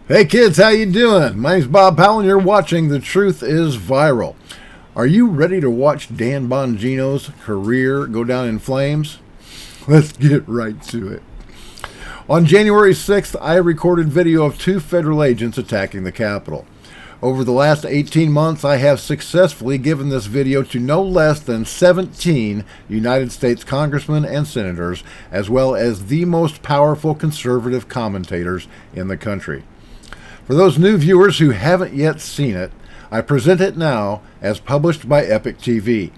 Hey kids, how you doing? My name's Bob Powell and you're watching The Truth is Viral. Are you ready to watch Dan Bongino's career go down in flames? Let's get right to it. On January 6th, I recorded video of 2 federal agents attacking the Capitol. Over the last 18 months, I have successfully given this video to no less than 17 United States congressmen and senators, as well as the most powerful conservative commentators in the country. For those new viewers who haven't yet seen it, I present it now as published by Epic TV.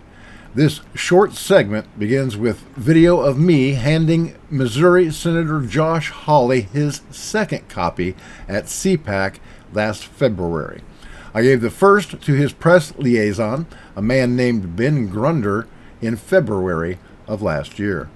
This short segment begins with video of me handing Missouri Senator Josh Hawley his second copy at CPAC last February. I gave the first to his press liaison, a man named Ben Grunder, in February of last year.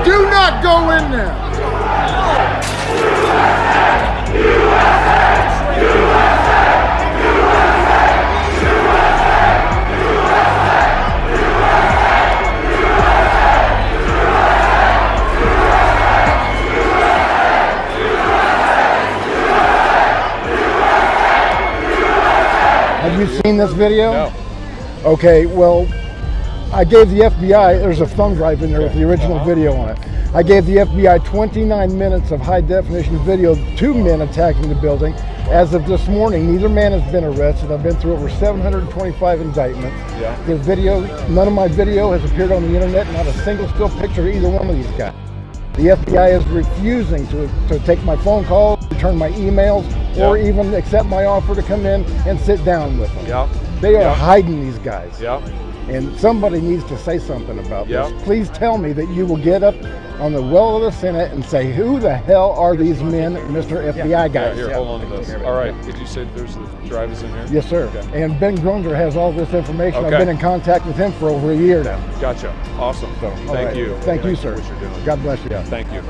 Do not go in there! Have you seen this video? No. Okay, well, I gave the FBI, there's a thumb drive in there with the original video on it. I gave the FBI 29 minutes of high definition video, 2 men attacking the building. As of this morning, neither man has been arrested. I've been through over 725 indictments. Yeah. The video, none of my video has appeared on the internet, not a single still picture of either one of these guys. The FBI is refusing to take my phone calls, return my emails, or even accept my offer to come in and sit down with them. Yeah. They are hiding these guys. Yeah. And somebody needs to say something about Yeah. this. Please tell me that you will get up on the well of the Senate and say, who the hell are these men, Mr. FBI guys? Here, hold on to this. All right. Did you say there's the drive is in here? Yes, sir. Okay. And Ben Grunder has all this information. Okay. I've been in contact with him for over a year now. Gotcha. Awesome. So, Thank all right. you. Thank you, sir. What you're doing. God bless you. Yeah. Thank you.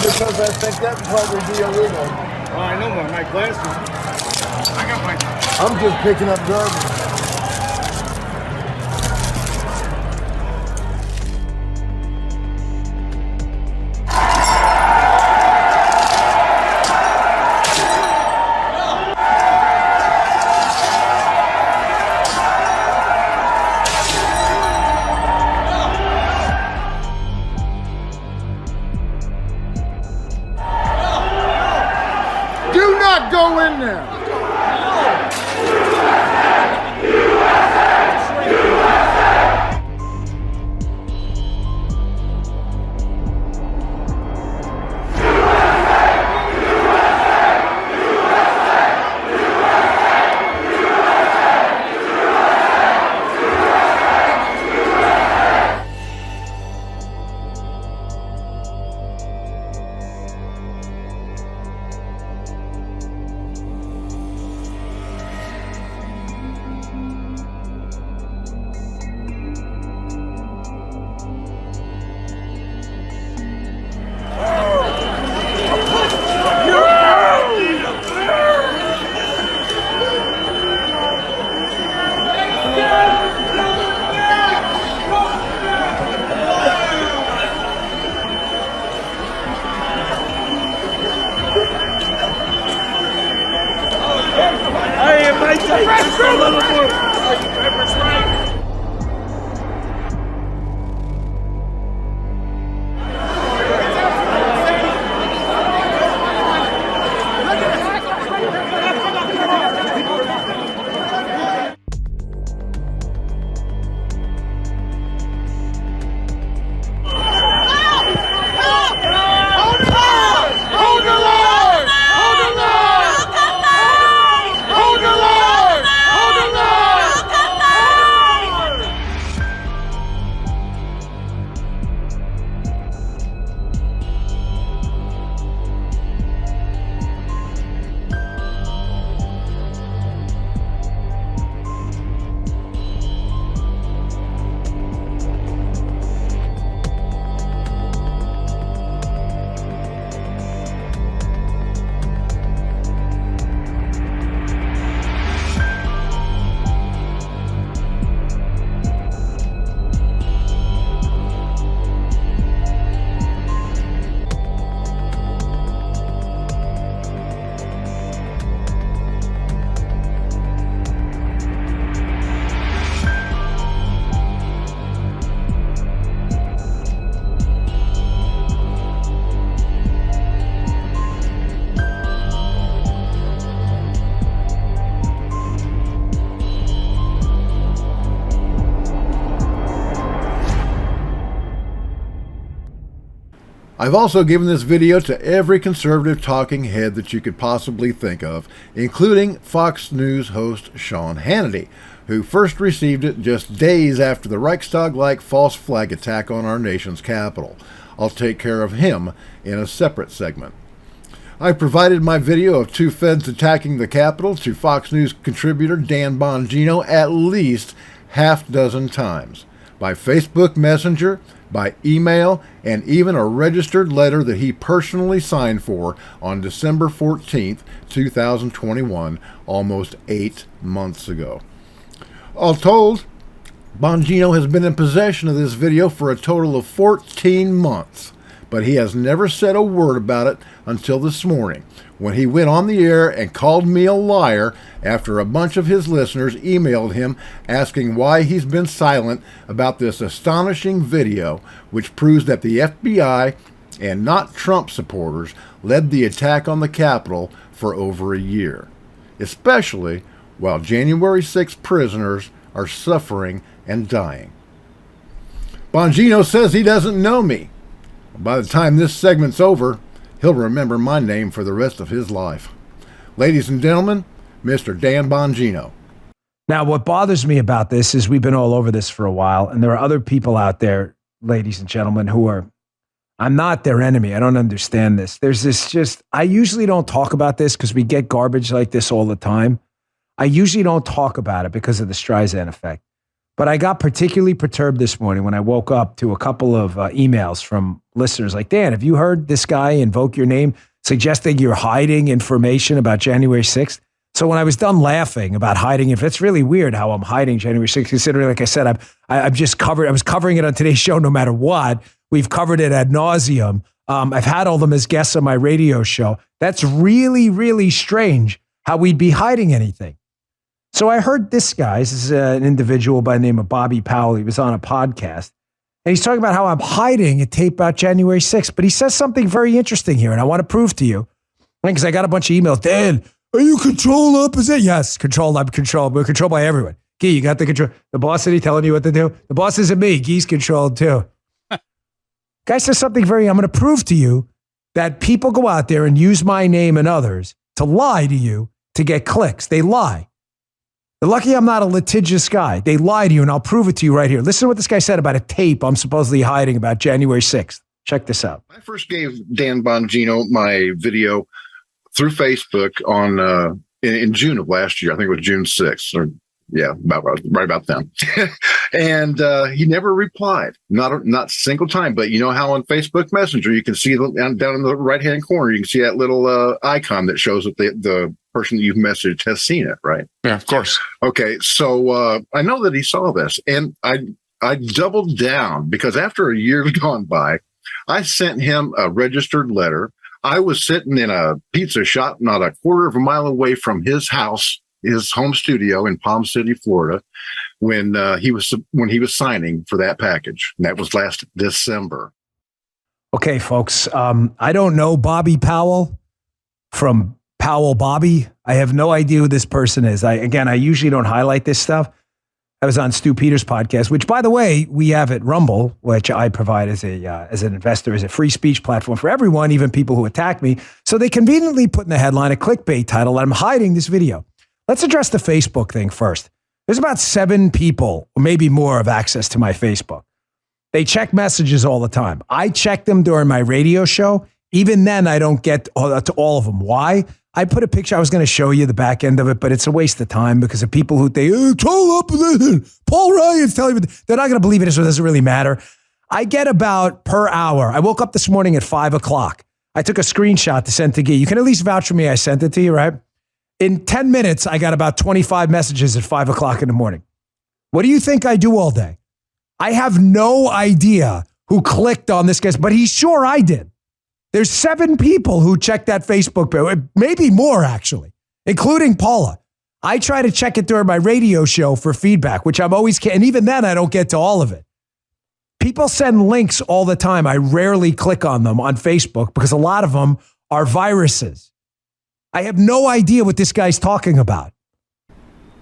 Because I think that would probably be illegal. Oh, I know my glasses. I got my... I'm just picking up garbage. Do not go in there. I've also given this video to every conservative talking head that you could possibly think of, including Fox News host Sean Hannity, who first received it just days after the Reichstag-like false flag attack on our nation's capital. I'll take care of him in a separate segment. I provided my video of two feds attacking the Capitol to Fox News contributor Dan Bongino at least half dozen times, by Facebook Messenger, by email, and even a registered letter that he personally signed for on December 14th, 2021, almost 8 months ago. All told, Bongino has been in possession of this video for a total of 14 months, but he has never said a word about it until this morning, when he went on the air and called me a liar after a bunch of his listeners emailed him asking why he's been silent about this astonishing video, which proves that the FBI and not Trump supporters led the attack on the Capitol for over a year, especially while January 6 prisoners are suffering and dying. Bongino says he doesn't know me. By the time this segment's over, he'll remember my name for the rest of his life. Ladies and gentlemen, Mr. Dan Bongino. Now, what bothers me about this is we've been all over this for a while, and there are other people out there, ladies and gentlemen, who are, I'm not their enemy. I don't understand this. There's this I usually don't talk about this because we get garbage like this all the time. I usually don't talk about it because of the Streisand effect. But I got particularly perturbed this morning when I woke up to a couple of emails from listeners like, Dan, have you heard this guy invoke your name suggesting you're hiding information about January 6th? So when I was done laughing about hiding, if it's really weird how I'm hiding January 6th, considering, like I said, I was covering it on today's show no matter what. We've covered it ad nauseum. I've had all them as guests on my radio show. That's really, really strange how we'd be hiding anything. So I heard this guy, this is an individual by the name of Bobby Powell. He was on a podcast, and he's talking about how I'm hiding a tape about January 6th. But he says something very interesting here, and I want to prove to you, because I got a bunch of emails. Dan, are you controlled opposite? Yes, controlled. I'm controlled. We're controlled by everyone. Gee, you got the control. The boss, is he telling you what to do? The boss isn't me. Gee's controlled too. Guy says something I'm going to prove to you that people go out there and use my name and others to lie to you to get clicks. They lie. They're lucky I'm not a litigious guy. They lie to you, and I'll prove it to you right here. Listen to what this guy said about a tape I'm supposedly hiding about January 6th. Check this out. I first gave Dan Bongino my video through Facebook on in June of last year. I think it was June 6th, or right about then. And he never replied, not a single time. But you know how on Facebook Messenger you can see down in the right hand corner, you can see that little icon that shows that the person that you've messaged has seen it, right? Yeah, of course. Okay, so I know that he saw this, and I doubled down because after a year had gone by, I sent him a registered letter. I was sitting in a pizza shop not a quarter of a mile away from his house, his home studio in Palm City, Florida, when he was signing for that package. And that was last December. Okay, folks. I don't know Bobby Powell from Powell Bobby. I have no idea who this person is. I usually don't highlight this stuff. I was on Stu Peters' podcast, which, by the way, we have at Rumble, which I provide as an investor, as a free speech platform for everyone, even people who attack me. So they conveniently put in the headline a clickbait title that I'm hiding this video. Let's address the Facebook thing first. There's about 7 people, or maybe more, have access to my Facebook. They check messages all the time. I check them during my radio show. Even then, I don't get to all of them. Why? I put a picture. I was going to show you the back end of it, but it's a waste of time because of people who think, Paul Ryan's telling me, they're not going to believe it, so it doesn't really matter. I get about per hour. I woke up this morning at 5 o'clock. I took a screenshot to send to Guy. You can at least vouch for me. I sent it to you, right? In 10 minutes, I got about 25 messages at 5 o'clock in the morning. What do you think I do all day? I have no idea who clicked on this guy, but he's sure I did. There's 7 people who checked that Facebook page, maybe more actually, including Paula. I try to check it during my radio show for feedback, which I'm always, and even then I don't get to all of it. People send links all the time. I rarely click on them on Facebook because a lot of them are viruses. I have no idea what this guy's talking about.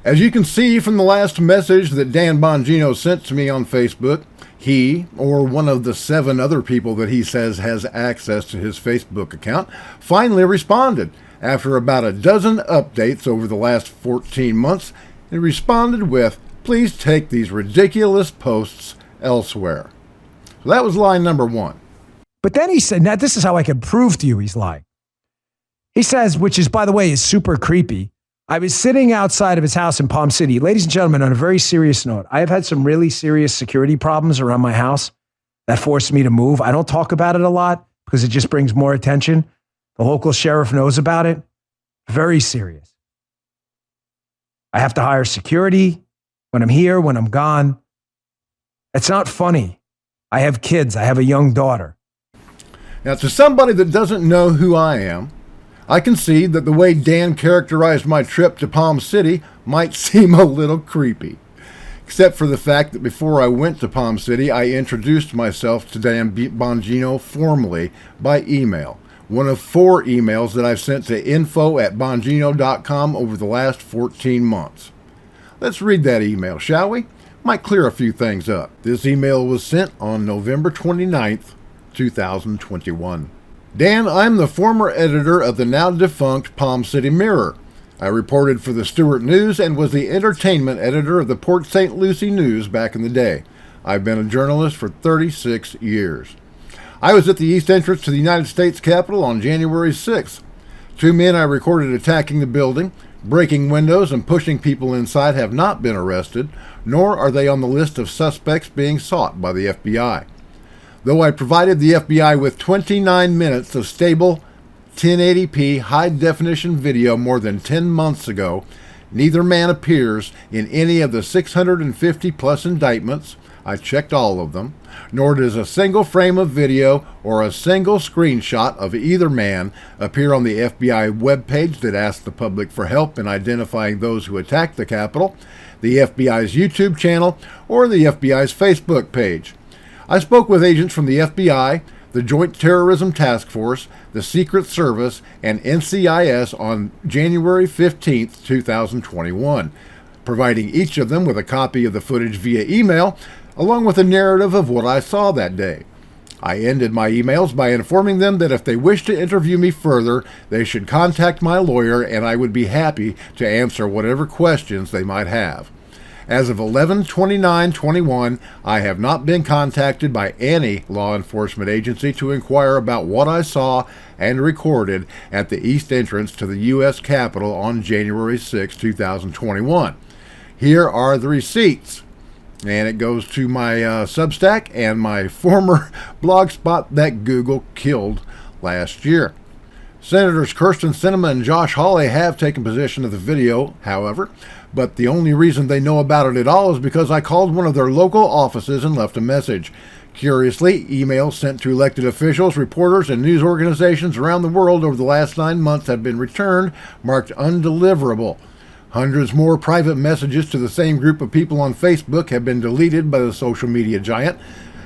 As you can see from the last message that Dan Bongino sent to me on Facebook, He, or one of the 7 other people that he says has access to his Facebook account, finally responded. After about a dozen updates over the last 14 months, he responded with, "Please take these ridiculous posts elsewhere." So that was line number 1. But then he said, now this is how I can prove to you he's lying. He says, which is, by the way, is super creepy. I was sitting outside of his house in Palm City. Ladies and gentlemen, on a very serious note, I have had some really serious security problems around my house that forced me to move. I don't talk about it a lot because it just brings more attention. The local sheriff knows about it. Very serious. I have to hire security when I'm here, when I'm gone. It's not funny. I have kids. I have a young daughter. Now, to somebody that doesn't know who I am, I concede that the way Dan characterized my trip to Palm City might seem a little creepy. Except for the fact that before I went to Palm City, I introduced myself to Dan Bongino formally by email. One of 4 emails that I've sent to info@bongino.com over the last 14 months. Let's read that email, shall we? Might clear a few things up. This email was sent on November 29th, 2021. Dan, I'm the former editor of the now defunct Palm City Mirror. I reported for the Stewart News and was the entertainment editor of the Port St. Lucie News back in the day. I've been a journalist for 36 years. I was at the east entrance to the United States Capitol on January 6th. 2 men I recorded attacking the building, breaking windows, and pushing people inside have not been arrested, nor are they on the list of suspects being sought by the FBI. Though I provided the FBI with 29 minutes of stable 1080p high-definition video more than 10 months ago, neither man appears in any of the 650-plus indictments. I checked all of them, nor does a single frame of video or a single screenshot of either man appear on the FBI webpage that asks the public for help in identifying those who attacked the Capitol, the FBI's YouTube channel, or the FBI's Facebook page. I spoke with agents from the FBI, the Joint Terrorism Task Force, the Secret Service, and NCIS on January 15, 2021, providing each of them with a copy of the footage via email, along with a narrative of what I saw that day. I ended my emails by informing them that if they wished to interview me further, they should contact my lawyer and I would be happy to answer whatever questions they might have. As of 11/29/21, I have not been contacted by any law enforcement agency to inquire about what I saw and recorded at the east entrance to the U.S. Capitol on January 6, 2021. Here are the receipts. And it goes to my Substack and my former blog spot that Google killed last year. Senators Kyrsten Sinema and Josh Hawley have taken possession of the video, however, but the only reason they know about it at all is because I called one of their local offices and left a message. Curiously, emails sent to elected officials, reporters, and news organizations around the world over the last 9 months have been returned, marked undeliverable. Hundreds more private messages to the same group of people on Facebook have been deleted by the social media giant,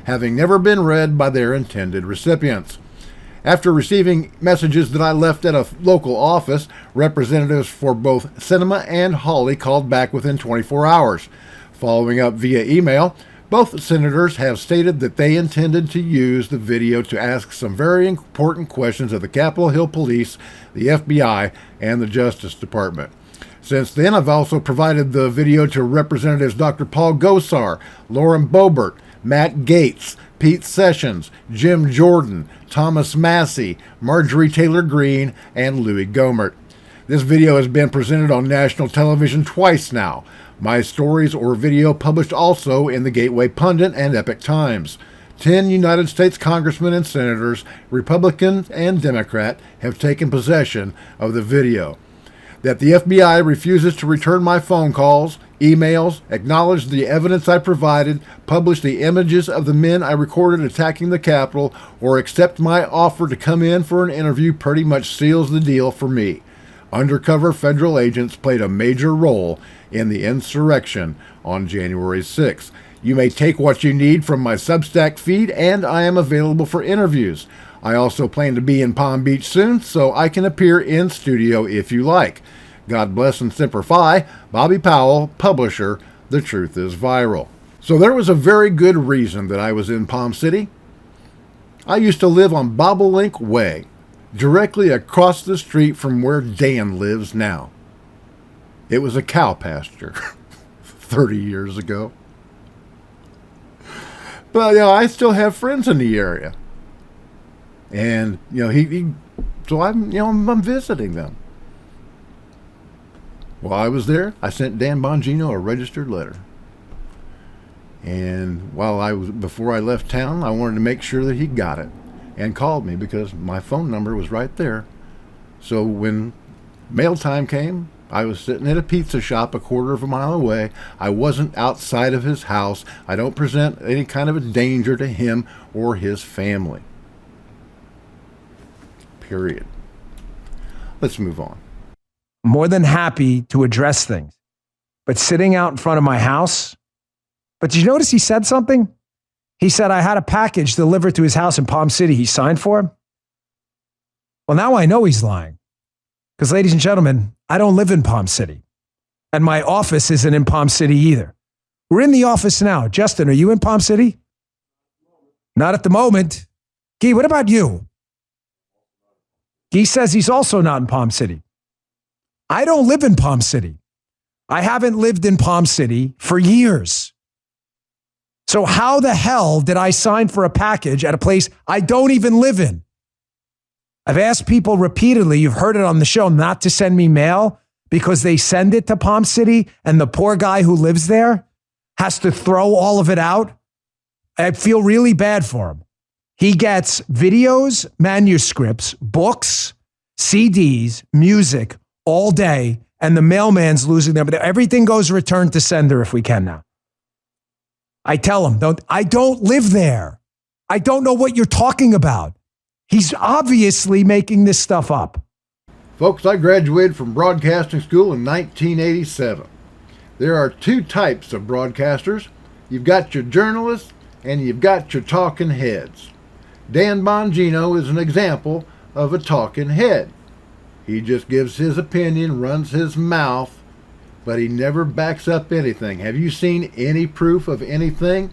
having never been read by their intended recipients. After receiving messages that I left at a local office, representatives for both Sinema and Hawley called back within 24 hours. Following up via email, both senators have stated that they intended to use the video to ask some very important questions of the Capitol Hill Police, the FBI, and the Justice Department. Since then, I've also provided the video to Representatives Dr. Paul Gosar, Lauren Boebert, Matt Gaetz, Pete Sessions, Jim Jordan, Thomas Massey, Marjorie Taylor Greene, and Louis Gohmert. This video has been presented on national television twice now. My stories or video published also in the Gateway Pundit and Epoch Times. 10 United States congressmen and senators, Republican and Democrat, have taken possession of the video. That the FBI refuses to return my phone calls, emails, acknowledge the evidence I provided, publish the images of the men I recorded attacking the Capitol, or accept my offer to come in for an interview pretty much seals the deal for me. Undercover federal agents played a major role in the insurrection on January 6th. You may take what you need from my Substack feed, and I am available for interviews. I also plan to be in Palm Beach soon, so I can appear in studio if you like. God bless and Semper Fi. Bobby Powell, publisher, The Truth is Viral. So there was a very good reason that I was in Palm City. I used to live on Bobolink Way, directly across the street from where Dan lives now. It was a cow pasture 30 years ago. But, I still have friends in the area. And, so I'm visiting them. While I was there, I sent Dan Bongino a registered letter. And before I left town, I wanted to make sure that he got it and called me because my phone number was right there. So when mail time came, I was sitting at a pizza shop a quarter of a mile away. I wasn't outside of his house. I don't present any kind of a danger to him or his family. Period. Let's move on. More than happy to address things. But sitting out in front of my house. But did you notice he said something? He said, I had a package delivered to his house in Palm City he signed for. Well, now I know he's lying. Because, ladies and gentlemen, I don't live in Palm City. And my office isn't in Palm City either. We're in the office now. Justin, are you in Palm City? Not at the moment. Guy, what about you? Guy says he's also not in Palm City. I don't live in Palm City. I haven't lived in Palm City for years. So how the hell did I sign for a package at a place I don't even live in? I've asked people repeatedly, you've heard it on the show, not to send me mail because they send it to Palm City and the poor guy who lives there has to throw all of it out. I feel really bad for him. He gets videos, manuscripts, books, CDs, music all day, and the mailman's losing them. Everything goes return to sender if we can now. I tell him, I don't live there. I don't know what you're talking about. He's obviously making this stuff up. Folks, I graduated from broadcasting school in 1987. There are two types of broadcasters. You've got your journalists and you've got your talking heads. Dan Bongino is an example of a talking head. He just gives his opinion, runs his mouth, but he never backs up anything. Have you seen any proof of anything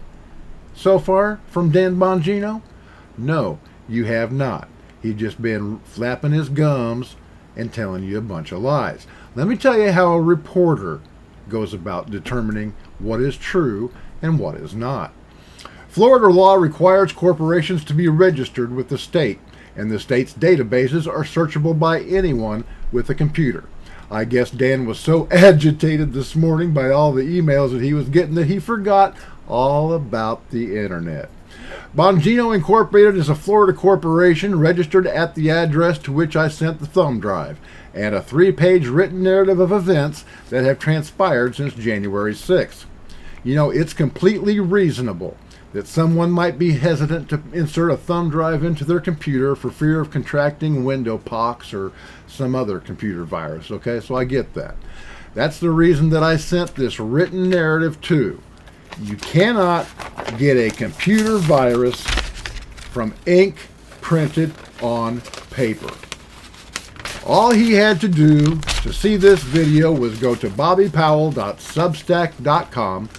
so far from Dan Bongino? No, you have not. He's just been flapping his gums and telling you a bunch of lies. Let me tell you how a reporter goes about determining what is true and what is not. Florida law requires corporations to be registered with the state, and the state's databases are searchable by anyone with a computer. I guess Dan was so agitated this morning by all the emails that he was getting that he forgot all about the internet. Bongino Incorporated is a Florida corporation registered at the address to which I sent the thumb drive, and a 3-page written narrative of events that have transpired since January 6th. It's completely reasonable that someone might be hesitant to insert a thumb drive into their computer for fear of contracting window pox or some other computer virus, okay? So I get that. That's the reason that I sent this written narrative too. You cannot get a computer virus from ink printed on paper. All he had to do to see this video was go to bobbypowell.substack.com,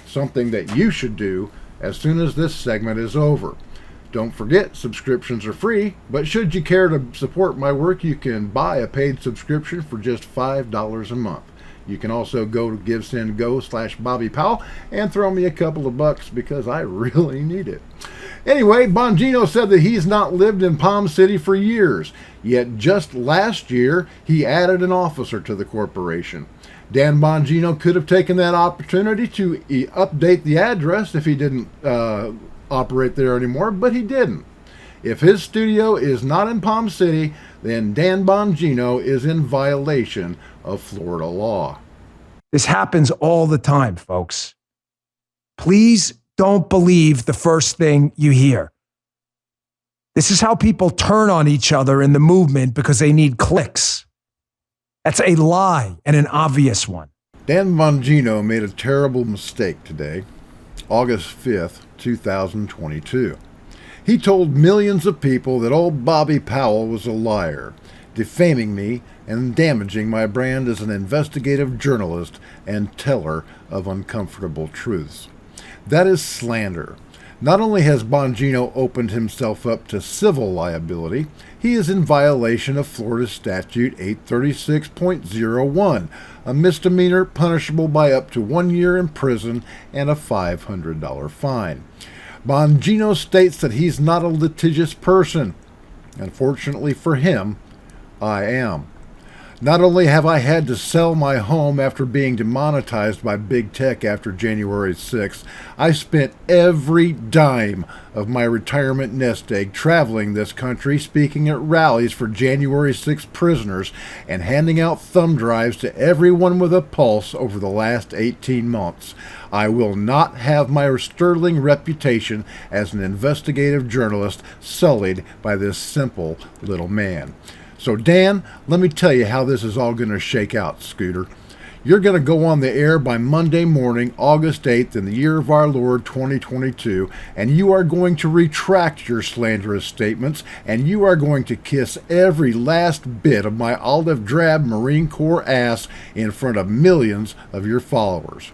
something that you should do as soon as this segment is over. Don't forget, subscriptions are free, but should you care to support my work, you can buy a paid subscription for just $5 a month. You can also go to GiveSendGo/Bobby Powell and throw me a couple of bucks because I really need it. Anyway, Bongino said that he's not lived in Palm City for years, yet just last year he added an officer to the corporation. Dan Bongino could have taken that opportunity to update the address if he didn't operate there anymore, but he didn't. If his studio is not in Palm City, then Dan Bongino is in violation of Florida law. This happens all the time, folks. Please don't believe the first thing you hear. This is how people turn on each other in the movement because they need clicks. That's a lie and an obvious one. Dan Bongino made a terrible mistake today, August 5th, 2022. He told millions of people that old Bobby Powell was a liar, defaming me and damaging my brand as an investigative journalist and teller of uncomfortable truths. That is slander. Not only has Bongino opened himself up to civil liability, he is in violation of Florida Statute 836.01, a misdemeanor punishable by up to 1 year in prison and a $500 fine. Bongino states that he's not a litigious person. Unfortunately for him, I am. Not only have I had to sell my home after being demonetized by big tech after January 6th, I spent every dime of my retirement nest egg traveling this country, speaking at rallies for January 6th prisoners, and handing out thumb drives to everyone with a pulse over the last 18 months. I will not have my sterling reputation as an investigative journalist sullied by this simple little man. So, Dan, let me tell you how this is all going to shake out, Scooter. You're going to go on the air by Monday morning, August 8th, in the year of our Lord 2022, and you are going to retract your slanderous statements, and you are going to kiss every last bit of my olive drab Marine Corps ass in front of millions of your followers.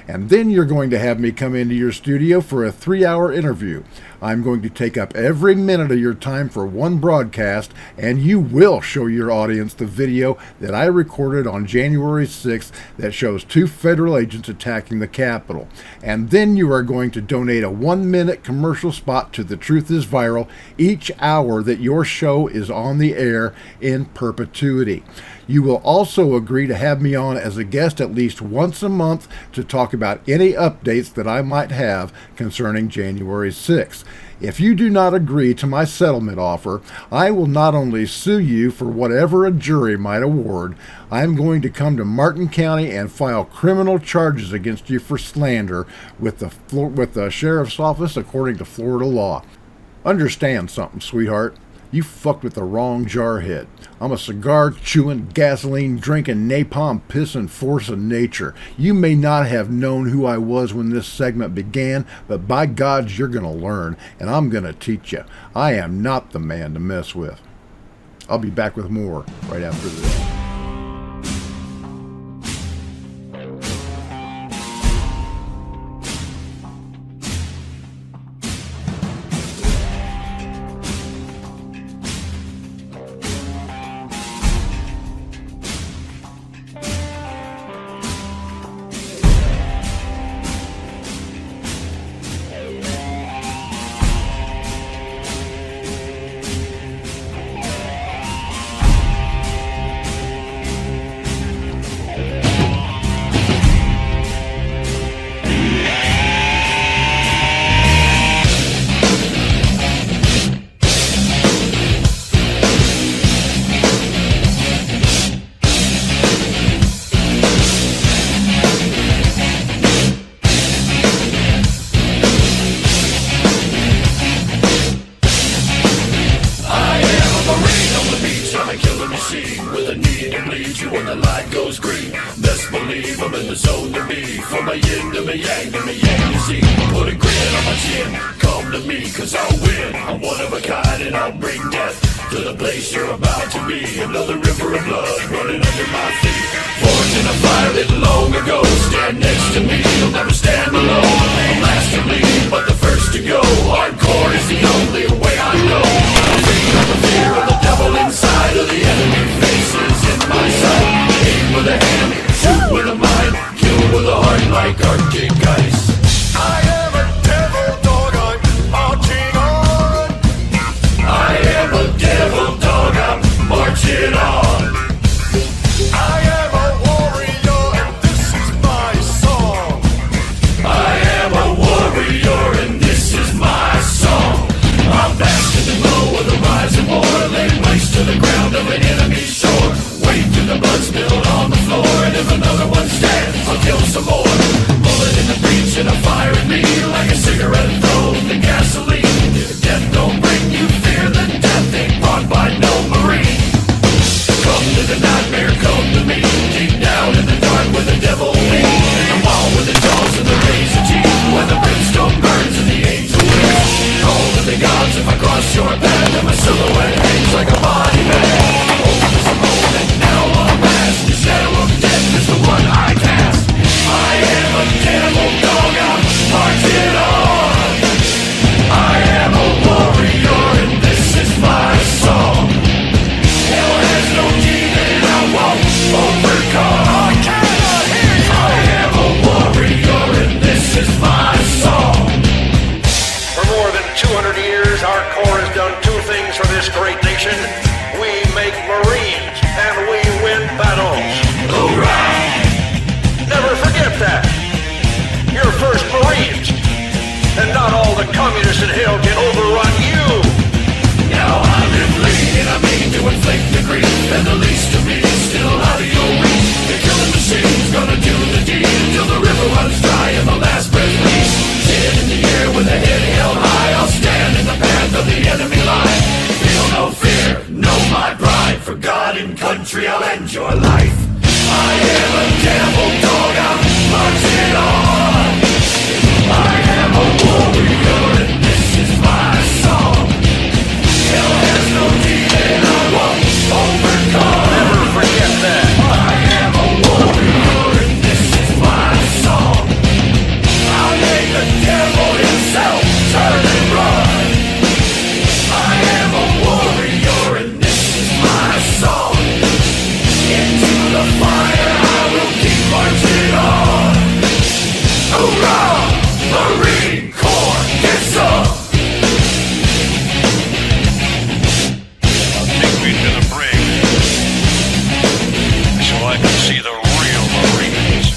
And then you're going to have me come into your studio for a 3-hour interview. I'm going to take up every minute of your time for one broadcast, and you will show your audience the video that I recorded on January 6th that shows 2 federal agents attacking the Capitol. And then you are going to donate a 1-minute commercial spot to The Truth is Viral each hour that your show is on the air in perpetuity. You will also agree to have me on as a guest at least once a month to talk about any updates that I might have concerning January 6th. If you do not agree to my settlement offer, I will not only sue you for whatever a jury might award, I am going to come to Martin County and file criminal charges against you for slander with the sheriff's office according to Florida law. Understand something, sweetheart. You fucked with the wrong jarhead. I'm a cigar-chewing, gasoline-drinking, napalm-pissing force of nature. You may not have known who I was when this segment began, but by God, you're going to learn, and I'm going to teach you. I am not the man to mess with. I'll be back with more right after this. Warrior, and this is my song. I'm basking in the glow of the things for this great nation. We make Marines and we win battles. Hoorah! Never forget that. You're first Marines, and not all the communists in hell can overrun you. Now I live lean and I mean to inflict the grief, and the least of me is still out of your reach. The killing machine's gonna do the deed until the river runs dry and the last breath leaves. Head in the air with a head held high, I'll stand in the path of the enemy line. Feel no fear, know my pride. For God and country I'll end your life. I am a devil dog, I'm marching on. I am a warrior and this is my song. Hell has no demon I won't overcome. Never forget that. I am a warrior and this is my song. I'll make the devil himself turn and run. I am a warrior and this is my song. Into the fire I will keep marching on. Hoorah! Marine Corps, get some! Take me to the brig so I can see the real Marines.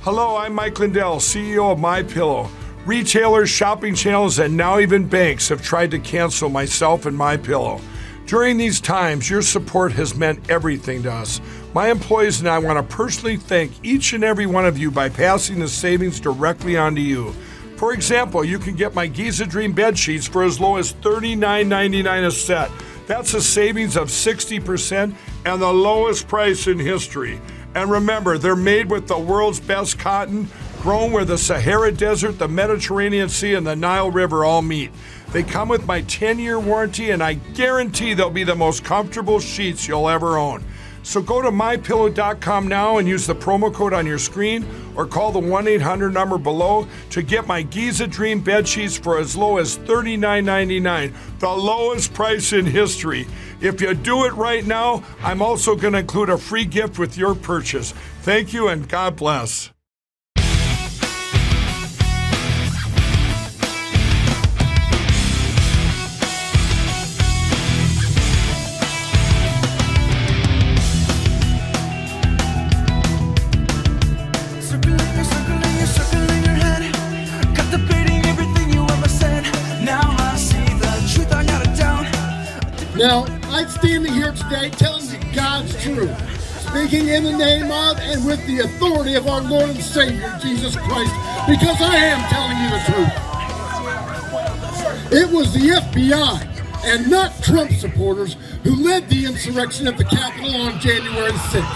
Hello, I'm Mike Lindell, CEO of MyPillow. Retailers, shopping channels, and now even banks have tried to cancel myself and MyPillow. During these times, your support has meant everything to us. My employees and I want to personally thank each and every one of you by passing the savings directly on to you. For example, you can get my Giza Dream bed sheets for as low as $39.99 a set. That's a savings of 60% and the lowest price in history. And remember, they're made with the world's best cotton, grown where the Sahara Desert, the Mediterranean Sea, and the Nile River all meet. They come with my 10-year warranty, and I guarantee they'll be the most comfortable sheets you'll ever own. So go to mypillow.com now and use the promo code on your screen or call the 1-800 number below to get my Giza Dream bed sheets for as low as $39.99, the lowest price in history. If you do it right now, I'm also going to include a free gift with your purchase. Thank you and God bless. Now, I'm standing here today telling you God's truth, speaking in the name of and with the authority of our Lord and Savior, Jesus Christ, because I am telling you the truth. It was the FBI and not Trump supporters who led the insurrection at the Capitol on January 6th.